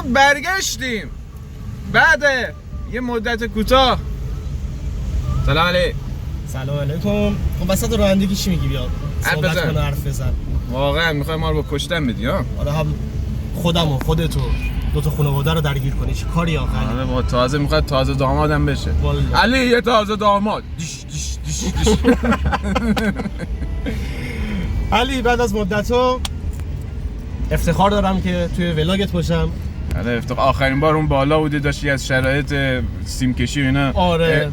ما برگشتیم بعد یه مدت کوتاه. سلام علیکم. سلام علیکم. خب وسط رانندگی چی میگی؟ بیا صحبت کن، حرف بزن. واقعا میخوای ما رو با کشتن بدی ها؟ آره، هم خودم و خودتو دو تا خانواده رو درگیر کنی. چه کاری آخه؟ آره با تازه میخواد تازه دامادم بشه. علی یه تازه داماد. دیش دیش دیش دیش. علی بعد از مدت‌ها افتخار دارم که توی ولاگت باشم. آره افتخار. آخرین بار اون بالا بودی داشتی از شرایط سیم کشی و اینا آره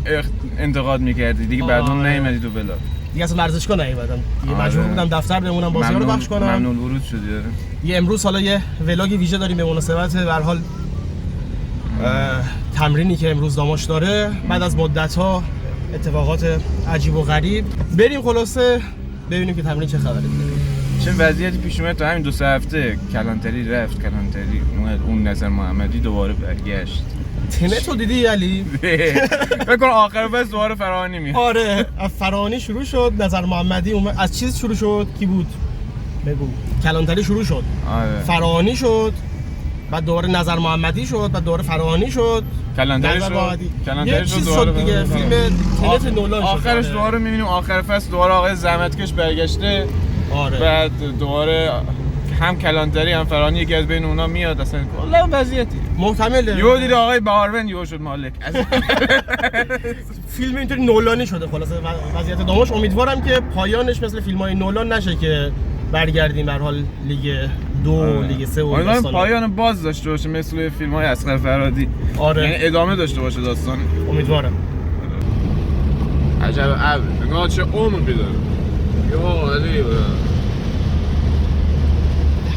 انتقاد میکردی دیگه. بعد اون نیومدی تو ولاگ دیگه. اصلا ورزشگاه نیومدم دیگه. مجبور بودم دفتر بمونم، بازی‌ها رو پخش کنم. ممنون ورود شدی. آره یه امروز حالا یه ولاگ ویژه داریم به مناسبت به هر حال تمرینی که امروز داماش داره. بعد از مدت‌ها اتفاقات عجیب و غریب. بریم خلاصه ببینیم که تمرین چه خبره. چه وضعیتی پیش اومد تو همین 2-3 هفته؟ کلانتری رفت، کلانتری اون نظر محمدی دوباره برگشت. تنتو دیدی علی؟ فکر کنم آخر فصل دوباره فراهانی میاد. آره از فراهانی شروع شد، نظر محمدی اومد. از چیز شروع شد کی بود؟ بگو. کلانتری شروع شد. آره. فراهانی شد. بعد دوباره نظر محمدی شد، بعد دوباره فراهانی شد. کلانتری شد دوباره دیگه. فیلم تنت نولان شد. آخرش دوباره می‌بینیم آخر فصل دوباره آقای زحمتکش برگشته. آره. بعد دوباره هم کلانتری هم فراهانی یکی از بین اونا میاد. اصلا کلا وضعیتی محتمله. یهو دید آقای بهاروند یهو شد مالک. فیلم اینطوری نولانی شده خلاصه وضعیت داماش. امیدوارم که پایانش مثل فیلم‌های نولان نشه که برگردیم به هر حال لیگ 2 لیگ 3 و امیدوارم پایان باز داشته باشه مثل فیلم‌های اصغر فرهادی. آره. یعنی ادامه داشته باشه داستان. امیدوارم. عجب ابر نگاه چه عمقی داره. یا علی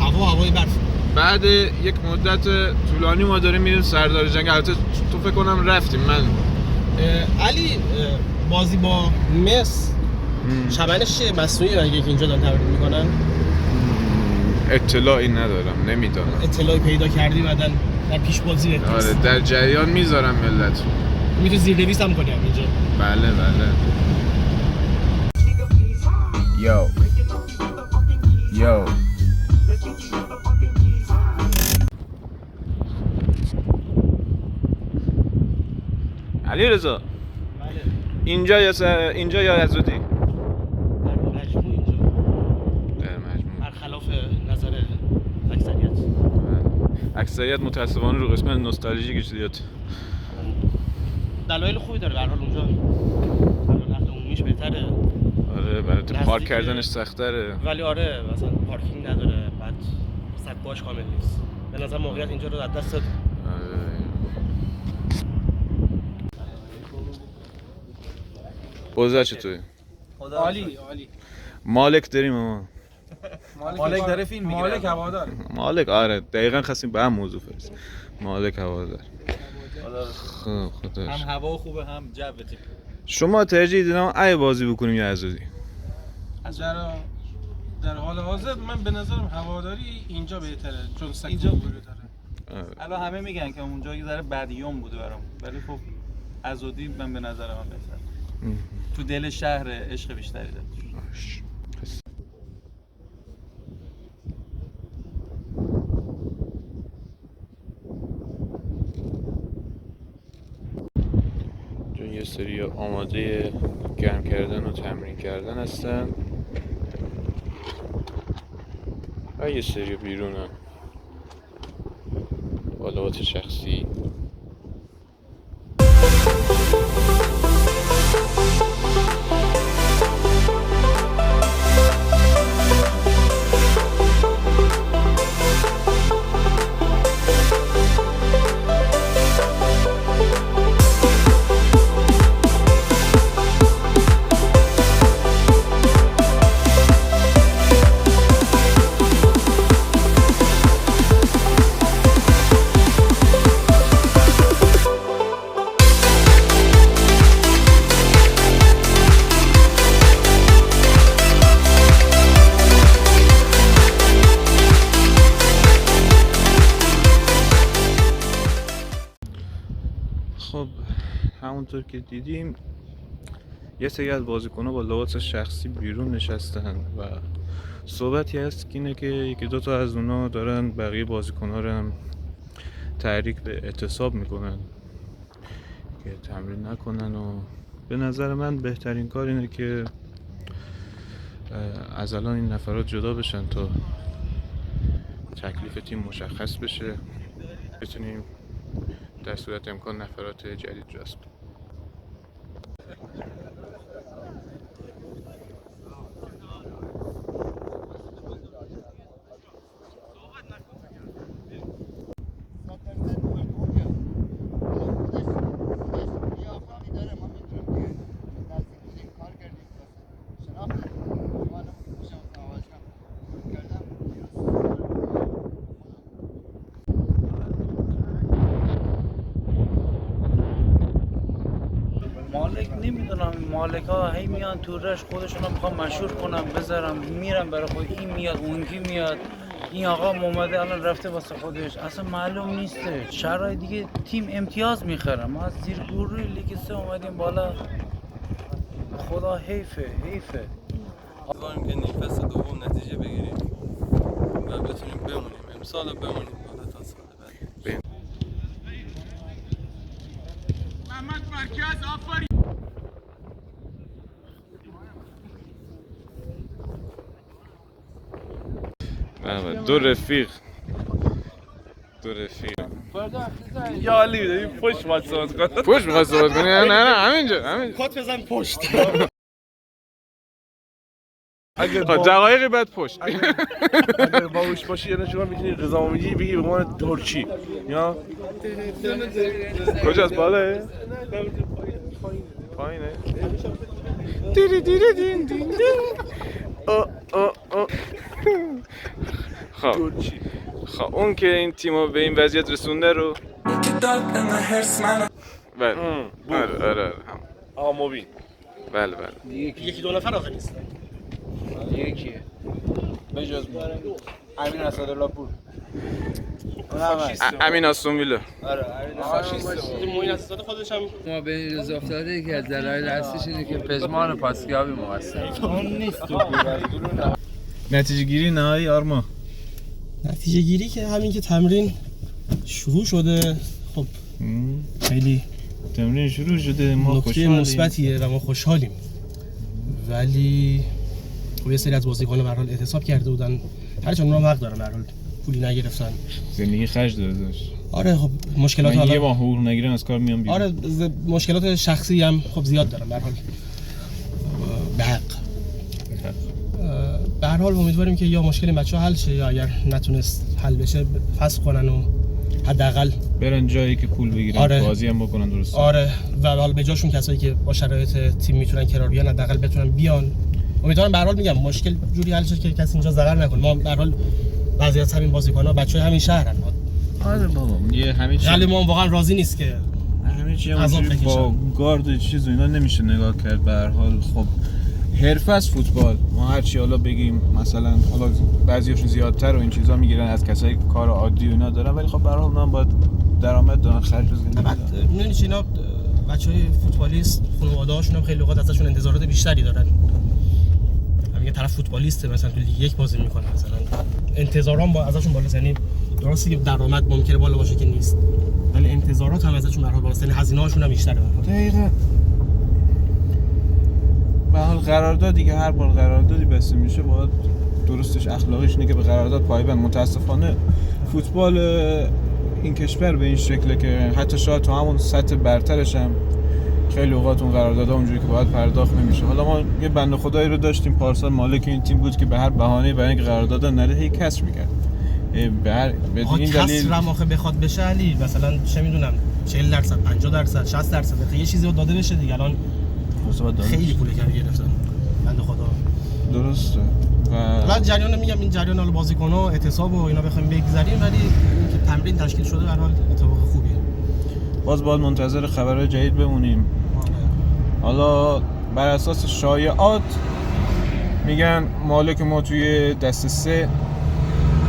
هوای برف. بعد یک مدت طولانی ما داریم میریم سردار جنگ. البته تو فکر کنم رفتیم. من علی بازی با مس شبانش چیه؟ مصنوعی اگه که اینجا دارن تمرین میکنن؟ اطلاعی ندارم، نمیدونم. اطلاعی پیدا کردی بعداً در پیش بازی بهت. آره در جریان میذارم ملت. میتونی زیرنویس هم کنی اینجا. بله بله. یو یو علی رضا. بله. اینجا یا یزدی؟ در مجموع اینجا. در مجموع. برخلاف نظر اکثریت. اکثریت متاسفانه رو قسمت نوستالژیکش زیاد. دلایل خوبی داره به هر حال اونجا. نقل عمومیش بهتره. آره برای تو پارک کردنش سخت‌تره. ولی آره مثلا پارکینگ نداره، بعد سطحش کامل نیست. به نظر موقعیت اینجا رو از دست داد. اوضاع چطوری؟ عالی. مالک داریم اما مالک داره فیلم میگیره. مالک هوادار. مالک آره دقیقاً خواستیم به هم موضوع فرست. مالک هوادار. خب خداش. هم هوا خوبه هم جو تیپ. شما ترجیح دیدم ای بازی بکنیم یا عزادی؟ در حال حاضر من به نظرم هواداری اینجا بهتره چون اینجا داره. الان همه میگن که اونجا یه ذره بدیوم بوده برام، ولی خب عزادی من به نظر من بهتره. تو دل شهر عشق بیشتری داره. چون یه سری آماده گرم کردن و تمرین کردن هستن و یه سری بیرونن با لباس شخصی. خب همونطور که دیدیم یه سری از بازیکن‌ها با لباس شخصی بیرون نشستن و صحبتی هست که اینه که یکی دو تا از اونا دارن بقیه بازیکن‌ها رو هم تحریک به اعتصاب میکنن که تمرین نکنن و به نظر من بهترین کار اینه که از الان این نفرات جدا بشن تا تکلیف تیم مشخص بشه، بتونیم در صورت امکان نفرات جدید جذب کنیم. مالک نمیدونم، مالک ها هی میان تو رش خودشون رو میخوام مشهور کنم بذارم، میرم برای خود، این میاد اون کی میاد، این آقا اومده الان رفته واسه خودش، اصلا معلوم نیسته. شهرهای دیگه تیم امتیاز میخره، ما از زیر گروه لیگ 3 اومدیم بالا. خدا حیفه. امیدواریم که نیم فصل دوم نتیجه بگیریم و بتونیم بمونیم، امسال بمونیم حالا تا سال بعد. محمد مرکز آفرین. دو رفیق یا علی داری پشت باید صحبت کنم. پشت میخواد صحبت کنی؟ نه همینجا کات بزن پشت. دقایقی بعد پشت. اگر باهوش باشی یعنی شما میتونی رضا امیدی بگی به عنوان ترکی یا کجاست؟ بالاه؟ پایینه؟ خب اون که این تیمو به این وضعیت رسونده رو بله آره آقا مبین بله یکی دو نفر آخه نیست. یکیه بجز امین اسدالله پور، امین آسونویلو. آره موین اسدالله خودش هم ما به این روز افتاده یکی از دلایل اصلیش اینه که پژمان پاسکیابی مقصر اون نیست. نتیجه گیری نهایی آرما. نتیجه گیری که همین که تمرین شروع شده، خب خیلی تمرین شروع شده، ما نکته خوشحالیم مثبتیه و ما خوشحالیم، ولی خب یه سری از بازیکن‌ها به هر حال اعتصاب کرده بودن، هرچند اونها هم حق دارن، به هر حال پولی نگرفتن، زندگی خرج داره داشت. آره خب مشکلات من حالا یه ماه حقوق نگیرم از کار میام بیرون. آره مشکلات شخصی هم خب زیاد دارن به هر حال، به هر حال امیدواریم که یا مشکل بچه‌ها حل شه یا اگر نتونست حل بشه فسخ کنن و حداقل برن جایی که پول بگیرن. آره. بازی هم بکنن درست. آره و حالا به جاشون کسایی که با شرایط تیم میتونن کنار بیان حداقل بتونن بیان. امیدوارم به هر حال میگم مشکل جوری حل شه که کسی اینجا ضرر نکنه. ما به هر حال بعضی از همین بازیکن‌ها بچه‌های همین شهرن. آره بابا یه همه چی قلب ما واقعا راضی نیست که همه چی با گارد چیز و اینا نمیشه نگاه کرد. به هر حال خب حرفه است فوتبال. ما هر چی حالا بگیم مثلا حالا بعضیاشون زیادتر و این چیزا میگیرن از کسایی که کار عادی و اینا دارن، ولی خب به هر حال اونا باید درآمد دارن، خرج زندگی دارن. می‌دونی چه اینا بچهای فوتبالیست خانواده‌هاشون هم خیلی اوقات ازشون انتظارات بیشتری دارن. همین طرف فوتبالیسته مثلا تو لیگ 1 بازی میکنه، مثلا انتظارام با ازشون بالاست. یعنی درسته که درآمد ممکنه بالا باشه که نیست، ولی انتظارات هم ازشون به هر حال بالاست، یعنی هزینه‌هاشون هم بیشتره. دقیقاً. به حال قرارداد دیگه، هر بار قراردادی بسته میشه باید درستش اخلاقیش اینه که به قرارداد پایبند. متاسفانه فوتبال این کشور به این شکله که حتی شاید تو همون سطح برترش هم خیلی اوقات اون قراردادها اونجوری که باید پرداخت نمیشه. حالا ما یه بنده خدایی رو داشتیم پارسال، مالک این تیم بود که به هر بهانه‌ای برای اینکه قرارداد نره هی کسر می‌کرد. به این دلیل کسرم آخه بخواد بشه علی مثلا چه میدونم 40%، 50%، 60% یه چیزی رو داده بشه دیگه. الان خیلی پول کم گرفتن بنده خدا. درسته. من جریان میگم این جریان حالا بازیکن‌ها اعتصاب و اینا بخوایم بگذریم، ولی اینکه تمرین تشکیل شده به هر حال اتفاق خوبیه. باز باید منتظر خبرهای جدید بمونیم. حالا بر اساس شایعات میگن مالک ما توی دسته 3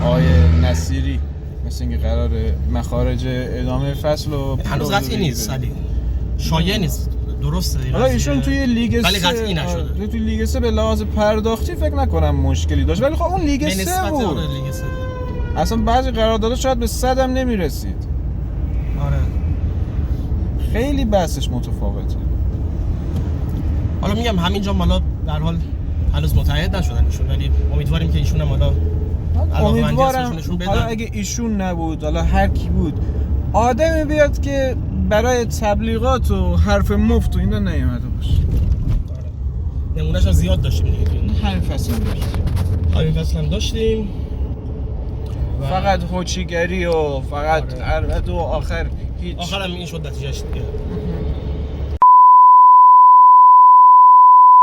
آقای نصیری مثل اینکه قرار مخارج ادامه فصل و هنوز قطعی نیست علی، شایعه نیست، درسته. حالا ایشون توی لیگ 3 ولی قطعی نشده. توی لیگ 3 به لحاظ پرداختی فکر نکنم مشکلی داشت، ولی خب اون لیگ 3 بود. لیگ 3 اصلا بعضی قراردادها شاید به 100 هم نمیرسید. خیلی بحثش متفاوته. حالا میگم همینجا حالا در حال هنوز متحد نشدن ایشون، ولی امیدواریم که ایشون هم حالا امیدوارم حالا اگه ایشون نبود، حالا هر کی بود، آدمی بیاد که برای تبلیغات و حرف مفت و اینا نیومده باشه. نمونهش هم زیاد داشتیم دیگه تو این همین فصل همین فصل هم داشتیم. فقط هوچیگری و فقط عربد و آخر هیچ. آخرم این شد نتیجهش دیگه.